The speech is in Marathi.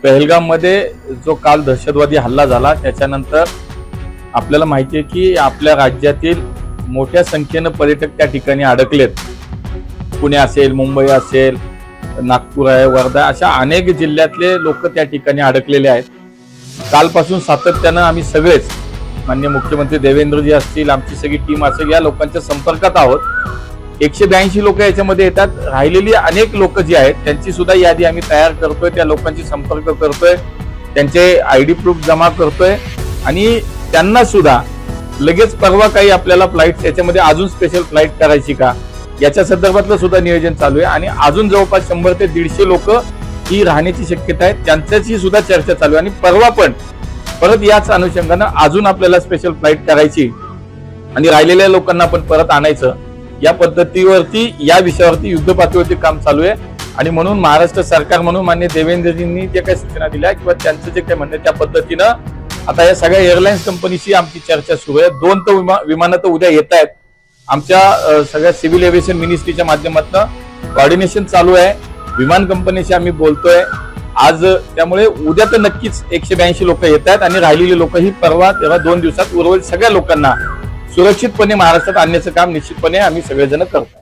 पहलगाममध्ये जो काल दहशतवादी हल्ला झाला त्याच्यानंतर आपल्याला माहिती आहे की आपल्या राज्यातील मोठ्या संख्येने पर्यटक त्या ठिकाणी अडकलेत। पुणे असेल, मुंबई असेल, नागपूर आहे, वर्धा, अशा अनेक जिल्ह्यातले लोक त्या ठिकाणी अडकलेले आहेत। कालपासून सातत्यानं आम्ही सगळेच माननीय मुख्यमंत्री देवेंद्रजी असतील, आमची सगळी टीम असेल, या लोकांच्या संपर्कात आहोत। 182 लोक याच्यामध्ये येतात। राहिलेली अनेक लोक जी आहेत त्यांची सुद्धा यादी आम्ही तयार करतोय, त्या लोकांची संपर्क करतोय, त्यांचे आयडी प्रूफ जमा करतोय आणि त्यांना सुद्धा लगेच परवा काही आपल्याला फ्लाईट याच्यामध्ये अजून स्पेशल फ्लाईट करायची का याच्या संदर्भातलं सुद्धा नियोजन चालू आहे आणि अजून जवळपास 100 ते 150 लोक ही राहण्याची शक्यता आहे, त्यांच्याची सुद्धा चर्चा चालू आहे। आणि परवा पण परत याच अनुषंगानं अजून आपल्याला स्पेशल फ्लाईट करायची आणि राहिलेल्या लोकांना पण परत आणायचं, या पद्धतीवरती या विषयावरती युद्धपातळीवरती काम चालू आहे। आणि म्हणून महाराष्ट्र सरकार म्हणून माननीय देवेंद्रजींनी जे काही सूचना दिल्या किंवा त्यांचं जे काही म्हणणं त्या पद्धतीनं आता या सगळ्या एअरलाइन्स कंपनीशी आमची चर्चा सुरू आहे। 2 तर विमानं तर उद्या येत आहेत। आमच्या सगळ्या सिव्हिल एव्हिएशन मिनिस्ट्रीच्या माध्यमातून कोऑर्डिनेशन चालू आहे, विमान कंपनीशी आम्ही बोलतोय आज। त्यामुळे उद्या तर नक्कीच 182 लोक येत आहेत आणि राहिलेली लोक ही परवा तेव्हा 2 दिवसात उर्वरित सगळ्या लोकांना सुरक्षितपणे महाराष्ट्रात आणण्याचं काम निश्चितपणे आम्ही सगळेजण करतो।